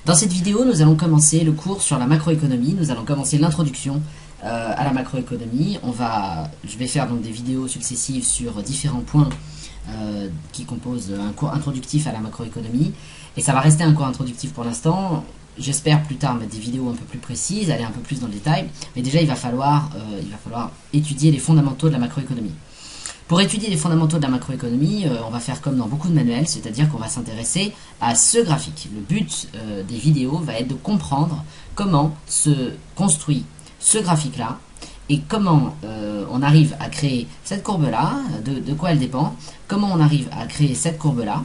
Dans cette vidéo, nous allons commencer le cours sur la macroéconomie. Nous allons commencer l'introduction à la macroéconomie. Je vais faire donc des vidéos successives sur différents points qui composent un cours introductif à la macroéconomie. Et ça va rester un cours introductif pour l'instant. J'espère plus tard mettre des vidéos un peu plus précises, aller un peu plus dans le détail. Mais déjà, il va falloir étudier les fondamentaux de la macroéconomie. Pour étudier les fondamentaux de la macroéconomie, on va faire comme dans beaucoup de manuels, c'est-à-dire qu'on va s'intéresser à ce graphique. Le but des vidéos va être de comprendre comment se construit ce graphique-là et comment on arrive à créer cette courbe-là, de quoi elle dépend, comment on arrive à créer cette courbe-là,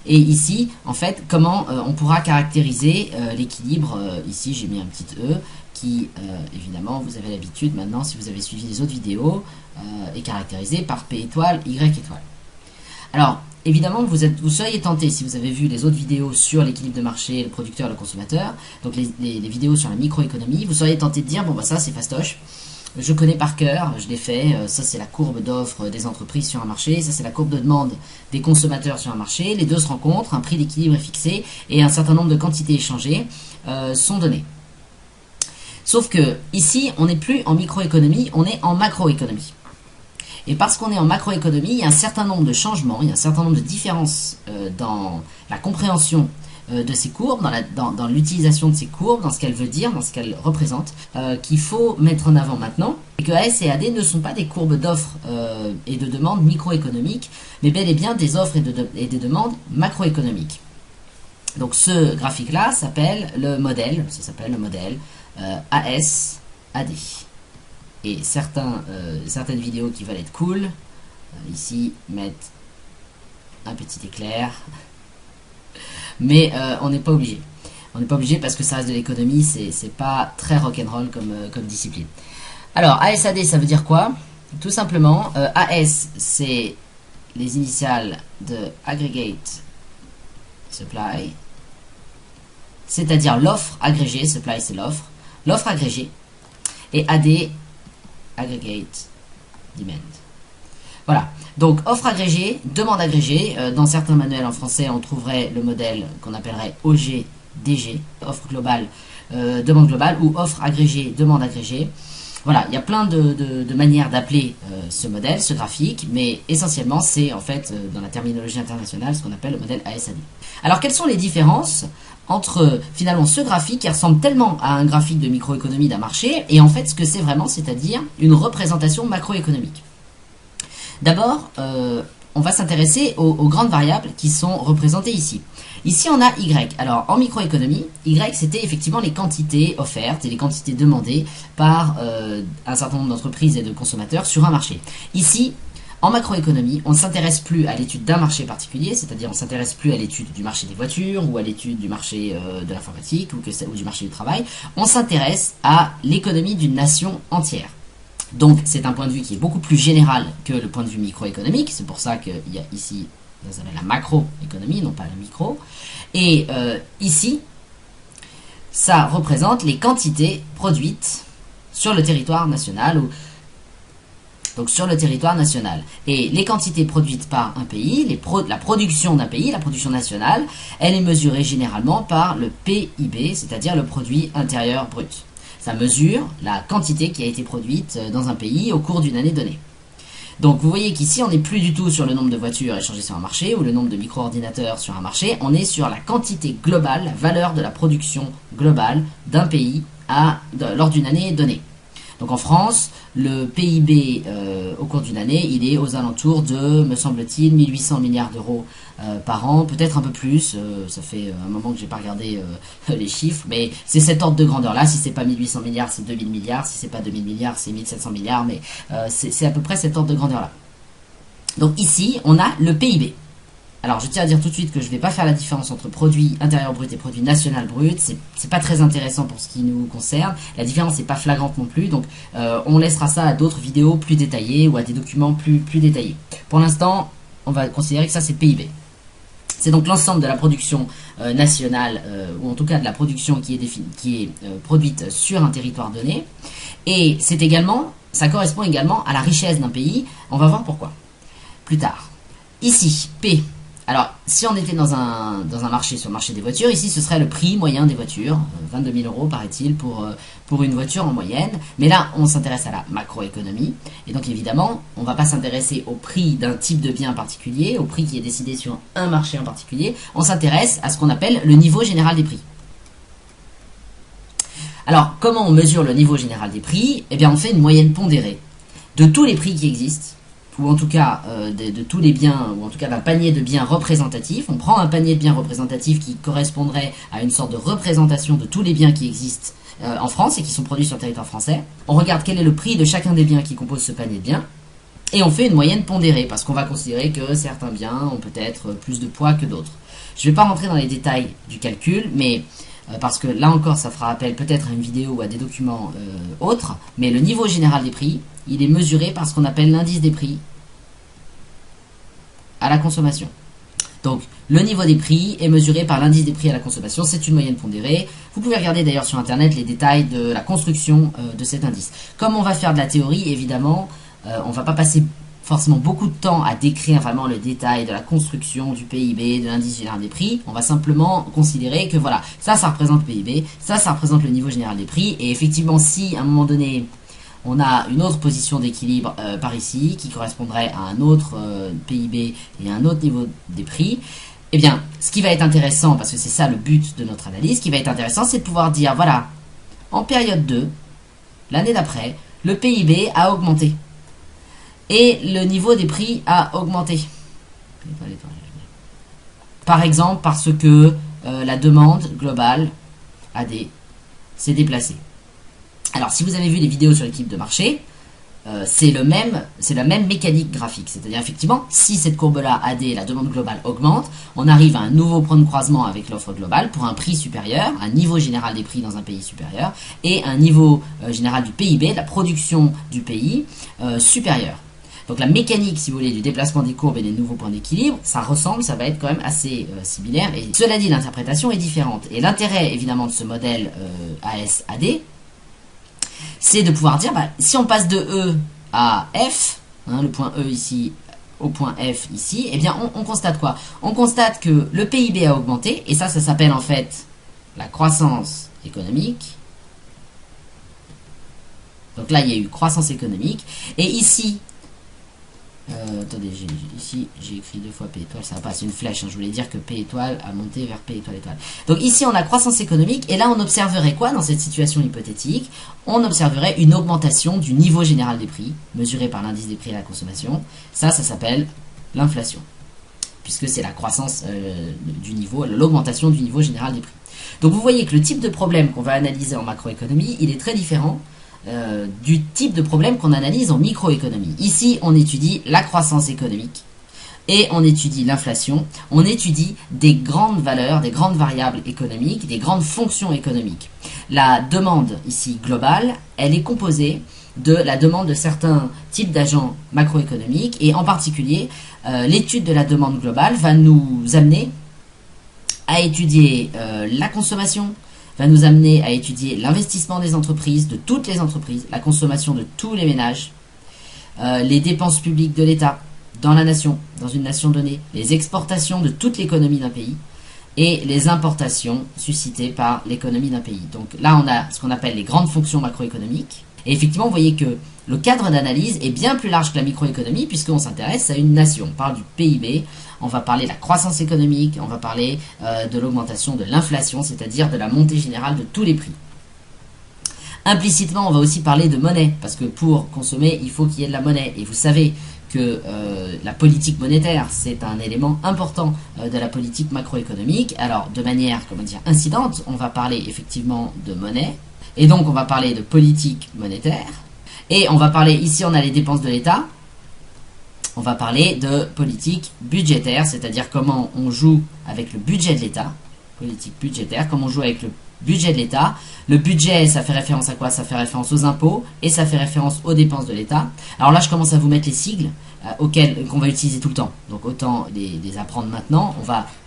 et ici, en fait, comment on pourra caractériser l'équilibre. Ici, j'ai mis un petit E qui, évidemment, vous avez l'habitude maintenant, si vous avez suivi les autres vidéos, est caractérisé par P étoile, Y étoile. Alors, évidemment, vous seriez tenté, si vous avez vu les autres vidéos sur l'équilibre de marché, le producteur, le consommateur, donc les vidéos sur la microéconomie, vous seriez tenté de dire, bon bah ça c'est fastoche, je connais par cœur, je l'ai fait, ça c'est la courbe d'offre des entreprises sur un marché, ça c'est la courbe de demande des consommateurs sur un marché, les deux se rencontrent, un prix d'équilibre est fixé et un certain nombre de quantités échangées sont données. Sauf que ici, on n'est plus en microéconomie, on est en macroéconomie. Et parce qu'on est en macroéconomie, il y a un certain nombre de changements, il y a un certain nombre de différences dans la compréhension de ces courbes, dans l'utilisation de ces courbes, dans ce qu'elles veulent dire, dans ce qu'elles représentent, qu'il faut mettre en avant maintenant, et que AS et AD ne sont pas des courbes d'offres et de demandes microéconomiques, mais bel et bien des offres et des demandes macroéconomiques. Donc ce graphique-là s'appelle le modèle, AS-AD. Et certaines vidéos qui veulent être cool, ici mettent un petit éclair, mais on n'est pas obligé. On n'est pas obligé parce que ça reste de l'économie, c'est pas très rock'n'roll comme discipline. Alors AS-AD ça veut dire quoi? Tout simplement, AS c'est les initiales de Aggregate Supply, c'est-à-dire l'offre agrégée, supply c'est l'offre agrégée, et AD, Aggregate Demand. Voilà, donc offre agrégée, demande agrégée, dans certains manuels en français on trouverait le modèle qu'on appellerait OG-DG, offre globale, demande globale, ou offre agrégée, demande agrégée. Voilà, il y a plein de manières d'appeler ce modèle, ce graphique, mais essentiellement c'est en fait dans la terminologie internationale ce qu'on appelle le modèle AS-AD. Alors quelles sont les différences entre finalement ce graphique qui ressemble tellement à un graphique de microéconomie d'un marché et en fait ce que c'est vraiment, c'est-à-dire une représentation macroéconomique? D'abord, on va s'intéresser aux grandes variables qui sont représentées ici. Ici, on a Y. Alors, en microéconomie, Y, c'était effectivement les quantités offertes et les quantités demandées par un certain nombre d'entreprises et de consommateurs sur un marché. Ici, en macroéconomie, on ne s'intéresse plus à l'étude d'un marché particulier, c'est-à-dire on ne s'intéresse plus à l'étude du marché des voitures ou à l'étude du marché de l'informatique ou du marché du travail. On s'intéresse à l'économie d'une nation entière. Donc c'est un point de vue qui est beaucoup plus général que le point de vue microéconomique, c'est pour ça qu'il y a ici la macroéconomie, non pas la micro. Et ici, ça représente les quantités produites sur le territoire national, donc sur le territoire national. Et les quantités produites par un pays, la production d'un pays, la production nationale, elle est mesurée généralement par le PIB, c'est-à-dire le produit intérieur brut. Ça mesure la quantité qui a été produite dans un pays au cours d'une année donnée. Donc vous voyez qu'ici on n'est plus du tout sur le nombre de voitures échangées sur un marché ou le nombre de micro-ordinateurs sur un marché, on est sur la quantité globale, la valeur de la production globale d'un pays lors d'une année donnée. Donc en France, le PIB au cours d'une année, il est aux alentours de, me semble-t-il, 1800 milliards d'euros par an, peut-être un peu plus, ça fait un moment que j'ai pas regardé les chiffres, mais c'est cet ordre de grandeur-là. Si c'est pas 1800 milliards, c'est 2000 milliards, si c'est pas 2000 milliards, c'est 1700 milliards, mais c'est à peu près cet ordre de grandeur-là. Donc ici, on a le PIB. Alors je tiens à dire tout de suite que je ne vais pas faire la différence entre produit intérieur brut et produit national brut, c'est pas très intéressant pour ce qui nous concerne, la différence n'est pas flagrante non plus, donc on laissera ça à d'autres vidéos plus détaillées ou à des documents plus détaillés. Pour l'instant, on va considérer que ça c'est PIB. C'est donc l'ensemble de la production nationale, ou en tout cas de la production qui est produite sur un territoire donné, et ça correspond également à la richesse d'un pays, on va voir pourquoi, plus tard. Ici, P. Alors, si on était dans un marché, sur le marché des voitures, ici ce serait le prix moyen des voitures, 22 000 euros paraît-il pour une voiture en moyenne. Mais là, on s'intéresse à la macroéconomie. Et donc évidemment, on ne va pas s'intéresser au prix d'un type de bien particulier, au prix qui est décidé sur un marché en particulier. On s'intéresse à ce qu'on appelle le niveau général des prix. Alors, comment on mesure le niveau général des prix? Eh bien, on fait une moyenne pondérée de tous les prix qui existent, ou en tout cas de tous les biens, ou en tout cas d'un panier de biens représentatifs. On prend un panier de biens représentatifs qui correspondrait à une sorte de représentation de tous les biens qui existent en France et qui sont produits sur le territoire français. On regarde quel est le prix de chacun des biens qui composent ce panier de biens, et on fait une moyenne pondérée, parce qu'on va considérer que certains biens ont peut-être plus de poids que d'autres. Je ne vais pas rentrer dans les détails du calcul, mais parce que là encore ça fera appel peut-être à une vidéo ou à des documents autres, mais le niveau général des prix, il est mesuré par ce qu'on appelle l'indice des prix à la consommation. Donc le niveau des prix est mesuré par l'indice des prix à la consommation, c'est une moyenne pondérée. Vous pouvez regarder d'ailleurs sur internet les détails de la construction de cet indice. Comme on va faire de la théorie, évidemment, on ne va pas passer forcément beaucoup de temps à décrire vraiment le détail de la construction du PIB, de l'indice général des prix. On va simplement considérer que voilà, ça représente le PIB, ça représente le niveau général des prix, et effectivement si à un moment donné on a une autre position d'équilibre par ici qui correspondrait à un autre PIB et à un autre niveau des prix, eh bien ce qui va être intéressant, parce que c'est ça le but de notre analyse, ce qui va être intéressant, c'est de pouvoir dire voilà, en période 2, l'année d'après, le PIB a augmenté et le niveau des prix a augmenté. Par exemple parce que la demande globale AD s'est déplacée. Alors si vous avez vu les vidéos sur l'équipe de marché, c'est la même mécanique graphique. C'est-à-dire effectivement, si cette courbe-là AD, la demande globale augmente, on arrive à un nouveau point de croisement avec l'offre globale pour un prix supérieur, un niveau général des prix dans un pays supérieur, et un niveau général du PIB, de la production du pays, supérieur. Donc la mécanique, si vous voulez, du déplacement des courbes et des nouveaux points d'équilibre, ça ressemble, ça va être quand même assez similaire. Et cela dit, l'interprétation est différente. Et l'intérêt, évidemment, de ce modèle AS-AD, c'est de pouvoir dire, bah, si on passe de E à F, hein, le point E ici au point F ici, eh bien on constate quoi? On constate que le PIB a augmenté, et ça s'appelle en fait la croissance économique. Donc là, il y a eu croissance économique. Et ici, attendez, ici j'ai écrit 2 fois P étoile, ça va pas, c'est une flèche, hein, je voulais dire que P étoile a monté vers P étoile étoile. Donc ici on a croissance économique, et là on observerait quoi dans cette situation hypothétique? On observerait une augmentation du niveau général des prix, mesuré par l'indice des prix à la consommation. Ça s'appelle l'inflation, puisque c'est la croissance du niveau, l'augmentation du niveau général des prix. Donc vous voyez que le type de problème qu'on va analyser en macroéconomie, il est très différent du type de problème qu'on analyse en microéconomie. Ici, on étudie la croissance économique et on étudie l'inflation. On étudie des grandes valeurs, des grandes variables économiques, des grandes fonctions économiques. La demande ici globale, elle est composée de la demande de certains types d'agents macroéconomiques, et en particulier, l'étude de la demande globale va nous amener à étudier la consommation, va nous amener à étudier l'investissement des entreprises, de toutes les entreprises, la consommation de tous les ménages, les dépenses publiques de l'État dans la nation, dans une nation donnée, les exportations de toute l'économie d'un pays et les importations suscitées par l'économie d'un pays. Donc là, on a ce qu'on appelle les grandes fonctions macroéconomiques. Et effectivement, vous voyez que le cadre d'analyse est bien plus large que la microéconomie, puisqu'on s'intéresse à une nation. On parle du PIB, on va parler de la croissance économique, on va parler de l'augmentation de l'inflation, c'est-à-dire de la montée générale de tous les prix. Implicitement, on va aussi parler de monnaie, parce que pour consommer, il faut qu'il y ait de la monnaie. Et vous savez que la politique monétaire, c'est un élément important de la politique macroéconomique. Alors, de manière, incidente, on va parler effectivement de monnaie, et donc on va parler de politique monétaire, et on va parler, ici on a les dépenses de l'État, on va parler de politique budgétaire, c'est-à-dire comment on joue avec le budget de l'État, politique budgétaire, comment on joue avec le budget de l'État. Le budget, ça fait référence à quoi? Ça fait référence aux impôts, et ça fait référence aux dépenses de l'État. Alors là, je commence à vous mettre les sigles qu'on va utiliser tout le temps. Donc autant les apprendre maintenant.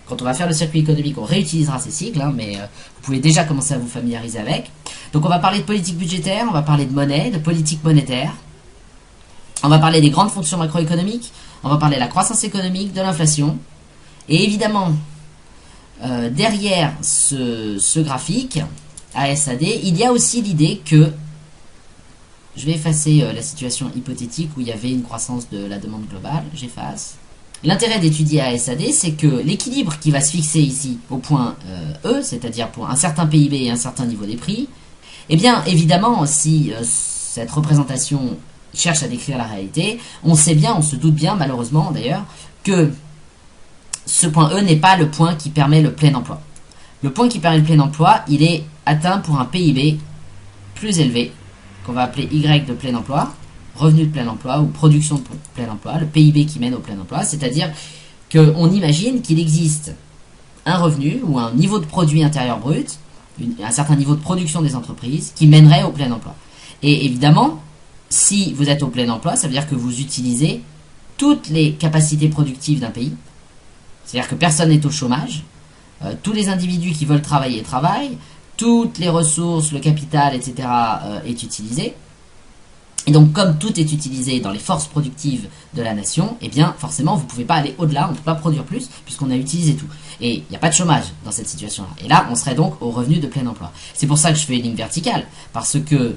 Quand on va faire le circuit économique, on réutilisera ces sigles, hein, mais vous pouvez déjà commencer à vous familiariser avec. Donc on va parler de politique budgétaire, on va parler de monnaie, de politique monétaire. On va parler des grandes fonctions macroéconomiques, on va parler de la croissance économique, de l'inflation. Et évidemment, derrière ce graphique ASAD, il y a aussi l'idée que, je vais effacer la situation hypothétique où il y avait une croissance de la demande globale, j'efface. L'intérêt d'étudier ASAD, c'est que l'équilibre qui va se fixer ici au point E, c'est-à-dire pour un certain PIB et un certain niveau des prix, eh bien évidemment, si cette représentation cherche à décrire la réalité, on sait bien, on se doute bien malheureusement d'ailleurs, que ce point E n'est pas le point qui permet le plein emploi. Le point qui permet le plein emploi, il est atteint pour un PIB plus élevé, qu'on va appeler Y de plein emploi, revenu de plein emploi ou production de plein emploi, le PIB qui mène au plein emploi, c'est-à-dire qu'on imagine qu'il existe un revenu ou un niveau de produit intérieur brut, un certain niveau de production des entreprises qui mènerait au plein emploi. Et évidemment, si vous êtes au plein emploi, ça veut dire que vous utilisez toutes les capacités productives d'un pays, c'est-à-dire que personne n'est au chômage, tous les individus qui veulent travailler travaillent, toutes les ressources, le capital, etc. Est utilisé. Et donc, comme tout est utilisé dans les forces productives de la nation, eh bien, forcément, vous ne pouvez pas aller au-delà, on ne peut pas produire plus, puisqu'on a utilisé tout. Et il n'y a pas de chômage dans cette situation-là. Et là, on serait donc au revenu de plein emploi. C'est pour ça que je fais une ligne verticale, parce que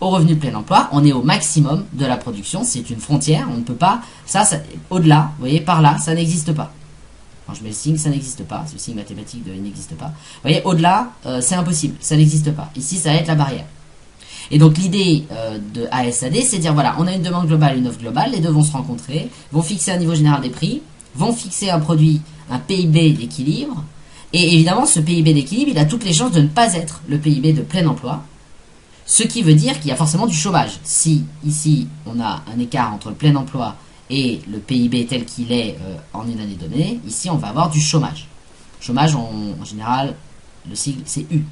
au revenu de plein emploi, on est au maximum de la production, c'est une frontière, on ne peut pas, ça au-delà, vous voyez, par là, ça n'existe pas. Quand je mets le signe, ça n'existe pas. Ce signe mathématique il n'existe pas. Vous voyez, au-delà, c'est impossible. Ça n'existe pas. Ici, ça va être la barrière. Et donc, l'idée de ASAD, c'est de dire, voilà, on a une demande globale et une offre globale. Les deux vont se rencontrer, vont fixer un niveau général des prix, vont fixer un produit, un PIB d'équilibre. Et évidemment, ce PIB d'équilibre, il a toutes les chances de ne pas être le PIB de plein emploi. Ce qui veut dire qu'il y a forcément du chômage. Si, ici, on a un écart entre le plein emploi et le PIB tel qu'il est en une année donnée, ici on va avoir du chômage. Chômage, en général, le sigle c'est U.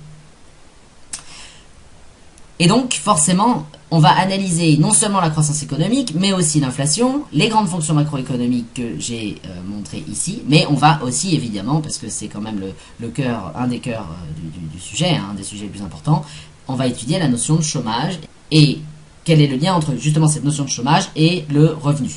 Et donc, forcément, on va analyser non seulement la croissance économique, mais aussi l'inflation, les grandes fonctions macroéconomiques que j'ai montrées ici, mais on va aussi, évidemment, parce que c'est quand même le cœur, un des cœurs du sujet, un des sujets les plus importants, on va étudier la notion de chômage et quel est le lien entre justement cette notion de chômage et le revenu.